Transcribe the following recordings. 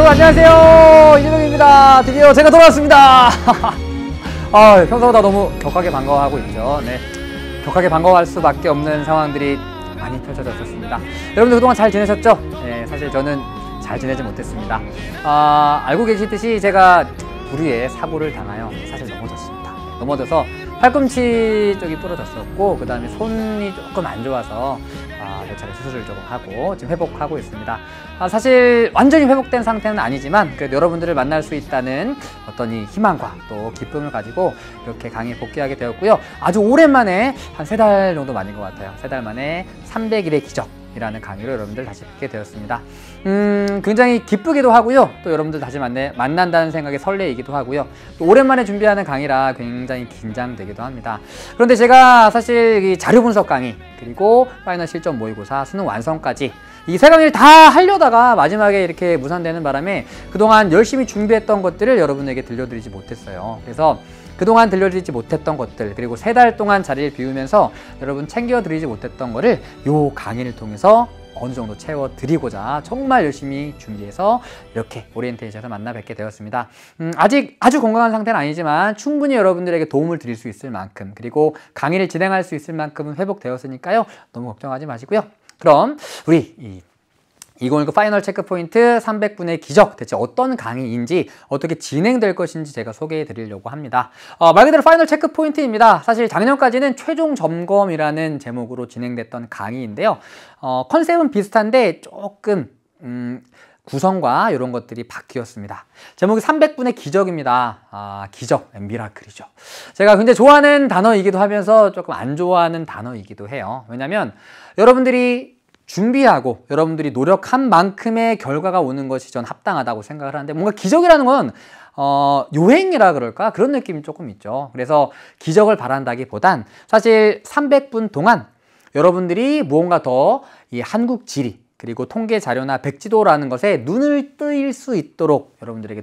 여러분 안녕하세요. 이재동입니다. 드디어 제가 돌아왔습니다. 평소보다 너무 격하게 반가워하고 있죠. 네, 격하게 반가워할 수밖에 없는 상황들이 많이 펼쳐졌었습니다. 여러분들 그동안 잘 지내셨죠? 네, 사실 저는 잘 지내지 못했습니다. 알고 계시듯이 제가 불의의 사고를 당하여 사실 넘어졌습니다. 넘어져서 팔꿈치 쪽이 부러졌었고, 그 다음에 손이 조금 안 좋아서 몇 차례 수술을 조금 하고 지금 회복하고 있습니다. 사실 완전히 회복된 상태는 아니지만 그래도 여러분들을 만날 수 있다는 어떤 이 희망과 또 기쁨을 가지고 이렇게 강의에 복귀하게 되었고요. 아주 오랜만에 한 3달 정도 만인 것 같아요. 3달 만에 300일의 기적이라는 강의로 여러분들 다시 뵙게 되었습니다. 굉장히 기쁘기도 하고요. 또 여러분들 다시 만난다는 생각에 설레이기도 하고요. 또 오랜만에 준비하는 강의라 굉장히 긴장되기도 합니다. 그런데 제가 사실 이 자료 분석 강의, 그리고 파이널 실전 모의고사, 수능 완성까지 이 3강의를 다 하려다가 마지막에 이렇게 무산되는 바람에 그동안 열심히 준비했던 것들을 여러분에게 들려드리지 못했어요. 그래서 그동안 들려드리지 못했던 것들, 그리고 3달 동안 자리를 비우면서 여러분 챙겨드리지 못했던 거를 요 강의를 통해서 어느 정도 채워드리고자 정말 열심히 준비해서 이렇게 오리엔테이션에서 만나 뵙게 되었습니다. 아직 아주 건강한 상태는 아니지만 충분히 여러분들에게 도움을 드릴 수 있을 만큼, 그리고 강의를 진행할 수 있을 만큼은 회복되었으니까요. 너무 걱정하지 마시고요. 그럼 우리 2019 파이널 체크포인트 300분의 기적, 대체 어떤 강의인지, 어떻게 진행될 것인지 제가 소개해 드리려고 합니다. 말 그대로 파이널 체크포인트입니다. 사실 작년까지는 최종 점검이라는 제목으로 진행됐던 강의인데요. 컨셉은 비슷한데 조금 구성과 이런 것들이 바뀌었습니다. 제목이 300분의 기적입니다. 기적, 미라클이죠. 제가 굉장히 좋아하는 단어이기도 하면서 조금 안 좋아하는 단어이기도 해요. 왜냐하면 여러분들이 준비하고 여러분들이 노력한 만큼의 결과가 오는 것이 전 합당하다고 생각을 하는데, 뭔가 기적이라는 건 요행이라 그럴까? 그런 느낌이 조금 있죠. 그래서 기적을 바란다기보단 사실 300분 동안 여러분들이 무언가 더 이 한국 지리, 그리고 통계 자료나 백지도라는 것에 눈을 뜰 수 있도록 여러분들에게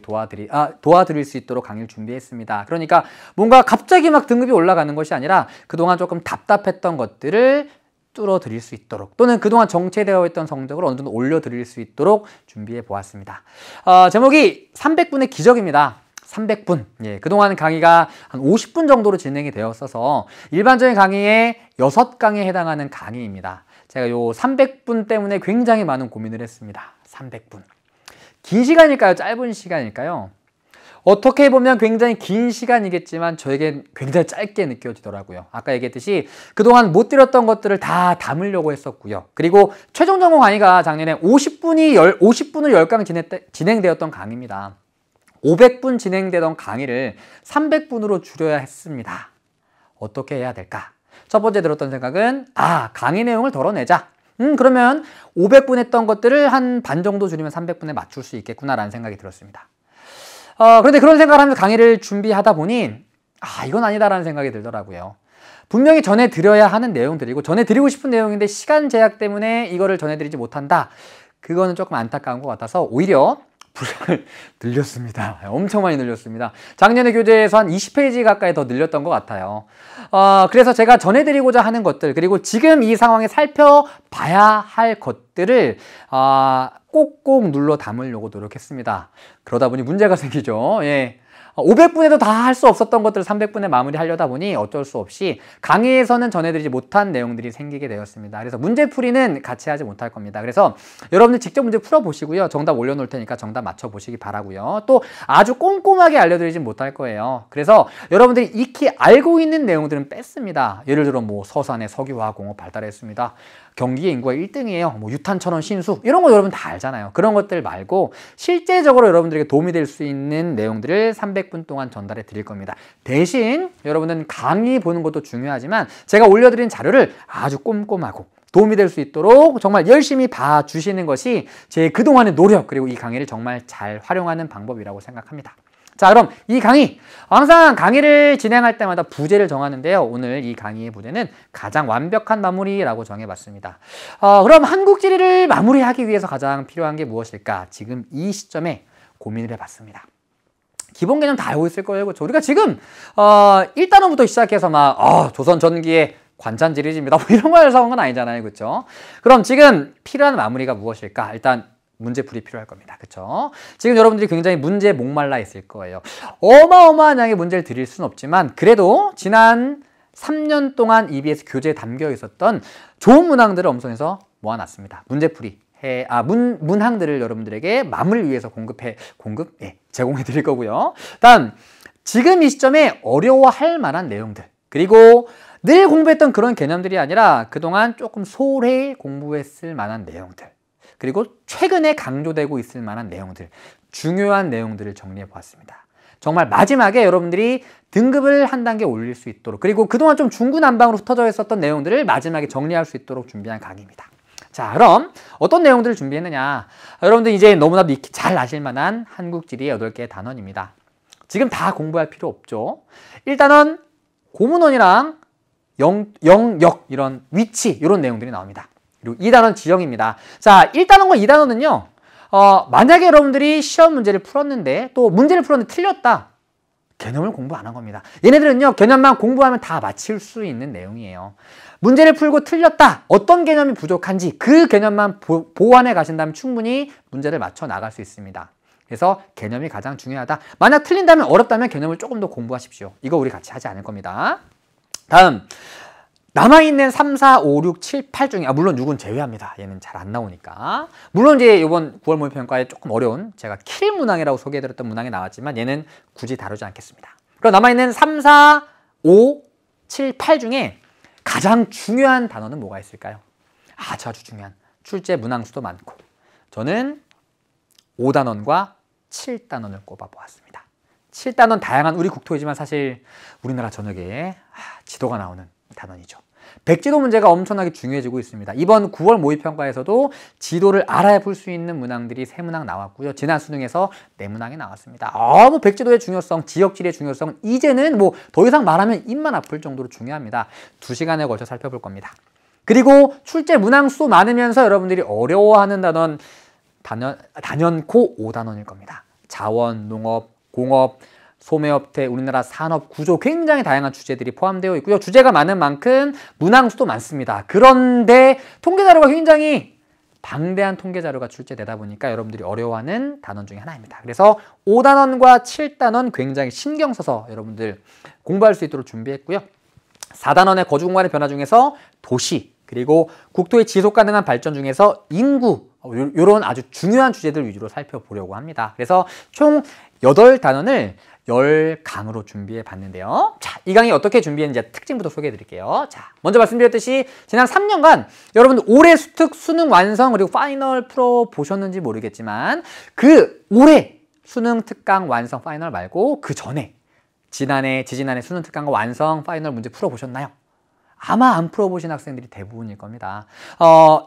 도와드릴 수 있도록 강의를 준비했습니다. 그러니까 뭔가 갑자기 막 등급이 올라가는 것이 아니라 그동안 조금 답답했던 것들을 뚫어드릴 수 있도록, 또는 그동안 정체되어 있던 성적을 어느 정도 올려드릴 수 있도록 준비해 보았습니다. 제목이 300분의 기적입니다. 300분. 예, 그동안 강의가 한 50분 정도로 진행이 되었어서 일반적인 강의의 6강에 해당하는 강의입니다. 제가 요 300분 때문에 굉장히 많은 고민을 했습니다. 300분. 긴 시간일까요? 짧은 시간일까요? 어떻게 보면 굉장히 긴 시간이겠지만 저에겐 굉장히 짧게 느껴지더라고요. 아까 얘기했듯이 그동안 못 드렸던 것들을 다 담으려고 했었고요. 그리고 최종 전공 강의가 작년에 50분을 10강 진행되었던 강의입니다. 500분 진행되던 강의를 300분으로 줄여야 했습니다. 어떻게 해야 될까? 첫 번째 들었던 생각은 강의 내용을 덜어내자. 그러면 500분 했던 것들을 한 반 정도 줄이면 300분에 맞출 수 있겠구나라는 생각이 들었습니다. 그런데 그런 생각을 하면서 강의를 준비하다 보니 이건 아니다라는 생각이 들더라고요. 분명히 전해드려야 하는 내용들이고 전해드리고 싶은 내용인데 시간 제약 때문에 이거를 전해드리지 못한다. 그거는 조금 안타까운 것 같아서 오히려 분량을 늘렸습니다. 엄청 많이 늘렸습니다. 작년에 교재에서 한 20페이지 가까이 더 늘렸던 것 같아요. 그래서 제가 전해드리고자 하는 것들, 그리고 지금 이 상황에 살펴봐야 할 것들을 꼭꼭 눌러 담으려고 노력했습니다. 그러다 보니 문제가 생기죠. 예. 500분에도 다 할 수 없었던 것들을 300분에 마무리하려다 보니 어쩔 수 없이 강의에서는 전해드리지 못한 내용들이 생기게 되었습니다. 그래서 문제풀이는 같이 하지 못할 겁니다. 그래서 여러분들 직접 문제 풀어보시고요. 정답 올려놓을 테니까 정답 맞춰보시기 바라고요. 또 아주 꼼꼼하게 알려드리지 못할 거예요. 그래서 여러분들이 익히 알고 있는 내용들은 뺐습니다. 예를 들어 뭐 서산의 석유화공업 발달했습니다. 경기의 인구가 1등이에요. 뭐 유탄천원 신수 이런 거 여러분 다 알잖아요. 그런 것들 말고 실제적으로 여러분들에게 도움이 될 수 있는 내용들을 300분 동안 전달해 드릴 겁니다. 대신 여러분은 강의 보는 것도 중요하지만 제가 올려드린 자료를 아주 꼼꼼하고 도움이 될 수 있도록 정말 열심히 봐주시는 것이 제 그동안의 노력, 그리고 이 강의를 정말 잘 활용하는 방법이라고 생각합니다. 자, 그럼 이 강의, 항상 강의를 진행할 때마다 부제를 정하는데요. 오늘 이 강의의 부제는 가장 완벽한 마무리라고 정해봤습니다. 그럼 한국 지리를 마무리하기 위해서 가장 필요한 게 무엇일까? 지금 이 시점에 고민을 해봤습니다. 기본 개념 다 알고 있을 거예요. 그렇죠? 우리가 지금 1단원부터 시작해서 막 조선 전기의 관찬지리집니다. 뭐 이런 거 해서 한 건 아니잖아요. 그렇죠? 그럼 지금 필요한 마무리가 무엇일까? 일단 문제풀이 필요할 겁니다. 그쵸? 지금 여러분들이 굉장히 문제에 목말라 있을 거예요. 어마어마한 양의 문제를 드릴 수는 없지만 그래도 지난 3년 동안 EBS 교재에 담겨 있었던 좋은 문항들을 엄선해서 모아놨습니다. 문제풀이 문항들을 여러분들에게 맘을 위해서 제공해 드릴 거고요. 다음, 지금 이 시점에 어려워할 만한 내용들, 그리고 늘 공부했던 그런 개념들이 아니라 그동안 조금 소홀히 공부했을 만한 내용들, 그리고 최근에 강조되고 있을 만한 내용들, 중요한 내용들을 정리해 보았습니다. 정말 마지막에 여러분들이 등급을 한 단계 올릴 수 있도록, 그리고 그동안 좀 중구난방으로 흩어져 있었던 내용들을 마지막에 정리할 수 있도록 준비한 강의입니다. 자, 그럼 어떤 내용들을 준비했느냐? 여러분들 이제 너무나 잘 아실 만한 한국지리의 8개의 단원입니다. 지금 다 공부할 필요 없죠. 1단원 고문원이랑 영역, 이런 위치, 이런 내용들이 나옵니다. 그리고 2단원 지형입니다. 자, 1단원과 2단원은요, 만약에 여러분들이 시험 문제를 풀었는데 또 문제를 풀었는데 틀렸다. 개념을 공부 안 한 겁니다. 얘네들은요, 개념만 공부하면 다 맞힐 수 있는 내용이에요. 문제를 풀고 틀렸다. 어떤 개념이 부족한지 그 개념만 보완해 가신다면 충분히 문제를 맞춰 나갈 수 있습니다. 그래서 개념이 가장 중요하다. 만약 틀린다면, 어렵다면 개념을 조금 더 공부하십시오. 이거 우리 같이 하지 않을 겁니다. 다음, 남아있는 3, 4, 5, 6, 7, 8 중에, 물론 6은 제외합니다. 얘는 잘 안 나오니까. 물론 이제 이번 9월 모의평가에 조금 어려운, 제가 킬 문항이라고 소개해드렸던 문항이 나왔지만 얘는 굳이 다루지 않겠습니다. 그럼 남아있는 3, 4, 5, 7, 8 중에 가장 중요한 단어는 뭐가 있을까요? 아주 중요한, 출제 문항수도 많고, 저는 5단원과 7단원을 꼽아보았습니다. 7단원 다양한 우리 국토이지만 사실 우리나라 전역에 지도가 나오는 단원이죠. 백지도 문제가 엄청나게 중요해지고 있습니다. 이번 9월 모의평가에서도 지도를 알아야 볼 수 있는 문항들이 3문항 나왔고요. 지난 수능에서 4문항이 나왔습니다. 백지도의 중요성, 지역지리의 중요성, 이제는 더 이상 말하면 입만 아플 정도로 중요합니다. 2시간에 걸쳐 살펴볼 겁니다. 그리고 출제 문항수 많으면서 여러분들이 어려워하는 단원, 단연코 5단원일 겁니다. 자원, 농업, 공업, 소매업태, 우리나라 산업 구조, 굉장히 다양한 주제들이 포함되어 있고요. 주제가 많은 만큼 문항수도 많습니다. 그런데 통계자료가 굉장히 방대한 통계자료가 출제되다 보니까 여러분들이 어려워하는 단원 중에 하나입니다. 그래서 5단원과 7단원 굉장히 신경 써서 여러분들 공부할 수 있도록 준비했고요. 4단원의 거주 공간의 변화 중에서 도시, 그리고 국토의 지속 가능한 발전 중에서 인구, 이런 아주 중요한 주제들 위주로 살펴보려고 합니다. 그래서 총 8단원을 10강으로 준비해 봤는데요. 자, 이 강의 어떻게 준비했는지 특징부터 소개해 드릴게요. 자, 먼저 말씀드렸듯이 지난 3년간 여러분들 올해 수능 완성 그리고 파이널 풀어 보셨는지 모르겠지만 그 올해 수능 특강 완성 파이널 말고 그 전에 지지난해 수능 특강과 완성 파이널 문제 풀어 보셨나요? 아마 안 풀어보신 학생들이 대부분일 겁니다.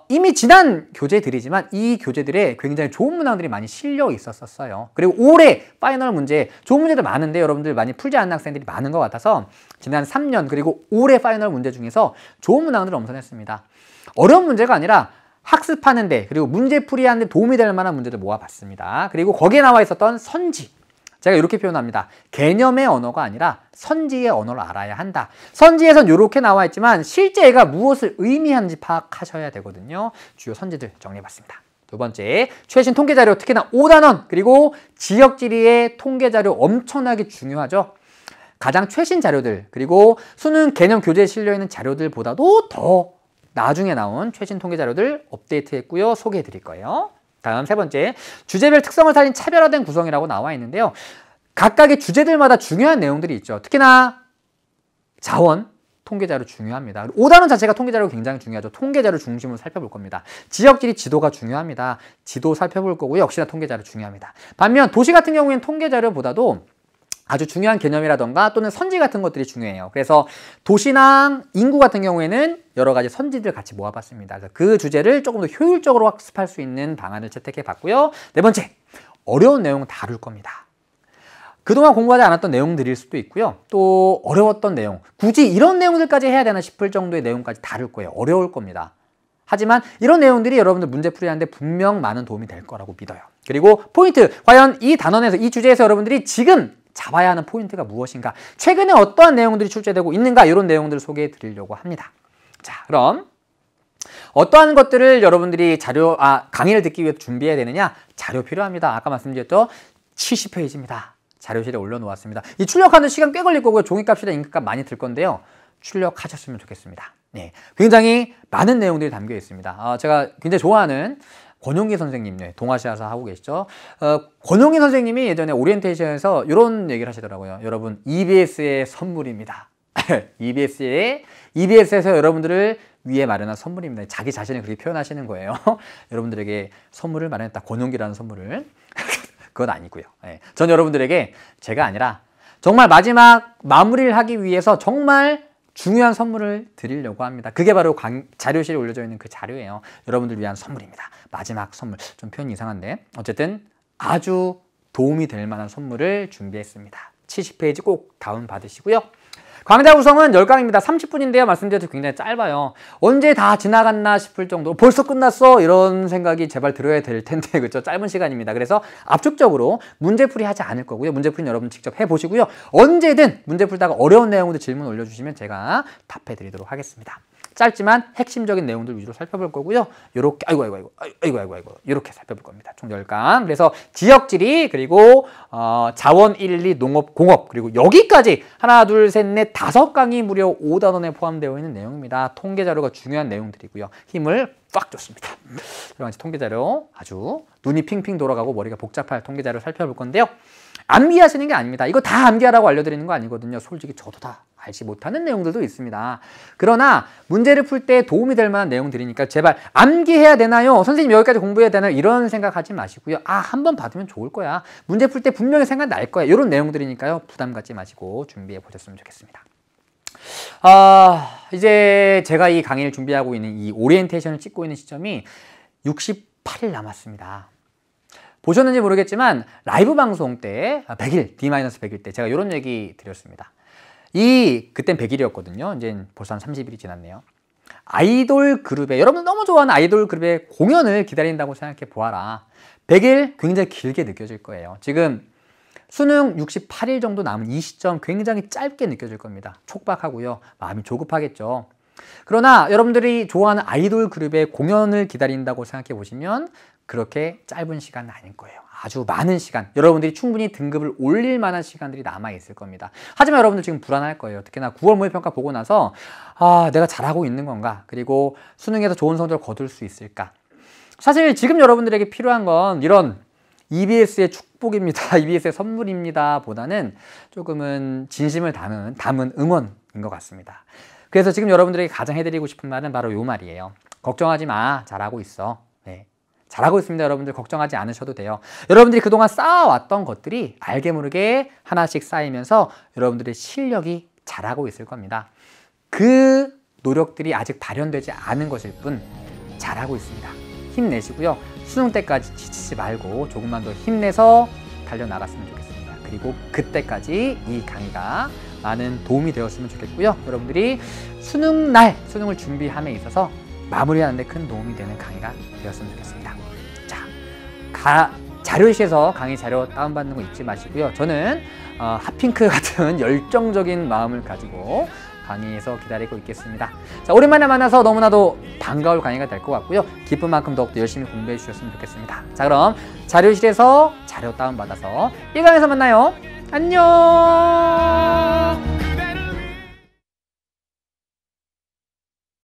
이미 지난 교재들이지만 이 교재들에 굉장히 좋은 문항들이 많이 실려 있었어요. 그리고 올해 파이널 문제, 좋은 문제들 많은데 여러분들 많이 풀지 않는 학생들이 많은 것 같아서 지난 3년 그리고 올해 파이널 문제 중에서 좋은 문항들을 엄선했습니다. 어려운 문제가 아니라 학습하는데 그리고 문제풀이하는데 도움이 될 만한 문제들 모아봤습니다. 그리고 거기에 나와 있었던 선지, 제가 이렇게 표현합니다. 개념의 언어가 아니라 선지의 언어를 알아야 한다. 선지에선 이렇게 나와 있지만 실제 얘가 무엇을 의미하는지 파악하셔야 되거든요. 주요 선지들 정리해봤습니다. 두 번째, 최신 통계자료, 특히나 5단원 그리고 지역지리의 통계자료 엄청나게 중요하죠. 가장 최신 자료들, 그리고 수능 개념 교재에 실려있는 자료들보다도 더 나중에 나온 최신 통계자료들 업데이트했고요. 소개해드릴 거예요. 다음 세 번째, 주제별 특성을 살린 차별화된 구성이라고 나와 있는데요. 각각의 주제들마다 중요한 내용들이 있죠. 특히나 자원, 통계자료 중요합니다. 5단원 자체가 통계자료가 굉장히 중요하죠. 통계자료 중심으로 살펴볼 겁니다. 지역지리 지도가 중요합니다. 지도 살펴볼 거고요. 역시나 통계자료 중요합니다. 반면 도시 같은 경우에는 통계자료보다도 아주 중요한 개념이라던가 또는 선지 같은 것들이 중요해요. 그래서 도시랑 인구 같은 경우에는 여러 가지 선지들 같이 모아봤습니다. 그래서 그 주제를 조금 더 효율적으로 학습할 수 있는 방안을 채택해 봤고요. 네 번째, 어려운 내용 다룰 겁니다. 그동안 공부하지 않았던 내용들일 수도 있고요. 또 어려웠던 내용, 굳이 이런 내용들까지 해야 되나 싶을 정도의 내용까지 다룰 거예요. 어려울 겁니다. 하지만 이런 내용들이 여러분들 문제풀이하는데 분명 많은 도움이 될 거라고 믿어요. 그리고 포인트, 과연 이 단원에서, 이 주제에서 여러분들이 지금 잡아야 하는 포인트가 무엇인가, 최근에 어떠한 내용들이 출제되고 있는가, 이런 내용들을 소개해 드리려고 합니다. 자, 그럼 어떠한 것들을 여러분들이 강의를 듣기 위해 준비해야 되느냐? 자료 필요합니다. 아까 말씀드렸죠? 70페이지입니다. 자료실에 올려놓았습니다. 이 출력하는 시간 꽤 걸릴 거고요. 종이값이나 인크값 많이 들 건데요. 출력하셨으면 좋겠습니다. 네, 굉장히 많은 내용들이 담겨 있습니다. 제가 굉장히 좋아하는 권용기 선생님, 동아시아사 하고 계시죠. 권용기 선생님이 예전에 오리엔테이션에서 이런 얘기를 하시더라고요. 여러분, EBS의 선물입니다. EBS에서 여러분들을 위해 마련한 선물입니다. 자기 자신을 그렇게 표현하시는 거예요. 여러분들에게 선물을 마련했다. 권용기라는 선물을. 그건 아니고요. 전 여러분들에게 제가 아니라 정말 마지막 마무리를 하기 위해서 정말 중요한 선물을 드리려고 합니다. 그게 바로 자료실에 올려져 있는 그 자료예요. 여러분들 위한 선물입니다. 마지막 선물. 좀 표현이 이상한데 어쨌든 아주 도움이 될 만한 선물을 준비했습니다. 70페이지 꼭 다운 받으시고요. 강좌 구성은 10강입니다. 30분인데요. 말씀드렸듯이 굉장히 짧아요. 언제 다 지나갔나 싶을 정도, 벌써 끝났어? 이런 생각이 제발 들어야 될 텐데, 그렇죠? 짧은 시간입니다. 그래서 압축적으로 문제풀이 하지 않을 거고요. 문제풀이는 여러분 직접 해보시고요. 언제든 문제 풀다가 어려운 내용들 질문 올려주시면 제가 답해드리도록 하겠습니다. 짧지만 핵심적인 내용들 위주로 살펴볼 거고요. 요렇게 아이고 이렇게 살펴볼 겁니다. 총 10강. 그래서 지역지리, 그리고 자원 1, 2, 농업, 공업, 그리고 여기까지 하나, 둘, 셋, 넷, 5강이 무려 5단원에 포함되어 있는 내용입니다. 통계 자료가 중요한 내용들이고요. 힘을 꽉 줬습니다. 여러 가지 통계 자료, 아주 눈이 핑핑 돌아가고 머리가 복잡할 통계 자료 살펴볼 건데요. 암기하시는 게 아닙니다. 이거 다 암기하라고 알려드리는 거 아니거든요. 솔직히 저도 다 알지 못하는 내용들도 있습니다. 그러나 문제를 풀 때 도움이 될 만한 내용들이니까 제발 암기해야 되나요? 선생님 여기까지 공부해야 되나요? 이런 생각하지 마시고요. 한 번 받으면 좋을 거야. 문제 풀 때 분명히 생각날 거야. 이런 내용들이니까요. 부담 갖지 마시고 준비해 보셨으면 좋겠습니다. 이제 제가 이 강의를 준비하고 있는 이 오리엔테이션을 찍고 있는 시점이 68일 남았습니다. 보셨는지 모르겠지만 라이브 방송 때 100일, D-100일 때 제가 이런 얘기 드렸습니다. 그땐 100일이었거든요. 이제 벌써 한 30일이 지났네요. 아이돌 그룹에, 여러분 너무 좋아하는 아이돌 그룹의 공연을 기다린다고 생각해 보아라. 100일 굉장히 길게 느껴질 거예요. 지금 수능 68일 정도 남은 이 시점 굉장히 짧게 느껴질 겁니다. 촉박하고요. 마음이 조급하겠죠. 그러나 여러분들이 좋아하는 아이돌 그룹의 공연을 기다린다고 생각해 보시면 그렇게 짧은 시간은 아닐 거예요. 아주 많은 시간, 여러분들이 충분히 등급을 올릴 만한 시간들이 남아있을 겁니다. 하지만 여러분들 지금 불안할 거예요. 특히나 9월 모의평가 보고 나서 내가 잘하고 있는 건가? 그리고 수능에서 좋은 성적을 거둘 수 있을까? 사실 지금 여러분들에게 필요한 건 이런 EBS의 축복입니다. EBS의 선물입니다. 보다는 조금은 진심을 담은 응원인 것 같습니다. 그래서 지금 여러분들에게 가장 해드리고 싶은 말은 바로 이 말이에요. 걱정하지 마. 잘하고 있어. 네. 잘하고 있습니다. 여러분들 걱정하지 않으셔도 돼요. 여러분들이 그동안 쌓아왔던 것들이 알게 모르게 하나씩 쌓이면서 여러분들의 실력이 자라고 있을 겁니다. 그 노력들이 아직 발현되지 않은 것일 뿐 잘하고 있습니다. 힘내시고요. 수능 때까지 지치지 말고 조금만 더 힘내서 달려나갔으면 좋겠습니다. 그리고 그때까지 이 강의가 많은 도움이 되었으면 좋겠고요. 여러분들이 수능날 수능을 준비함에 있어서 마무리하는 데 큰 도움이 되는 강의가 되었으면 좋겠습니다. 자, 자료실에서 강의 자료 다운받는 거 잊지 마시고요. 저는 핫핑크 같은 열정적인 마음을 가지고 강의에서 기다리고 있겠습니다. 자, 오랜만에 만나서 너무나도 반가울 강의가 될 것 같고요. 기쁜 만큼 더욱더 열심히 공부해 주셨으면 좋겠습니다. 자, 그럼 자료실에서 자료 다운받아서 1강에서 만나요. 안녕.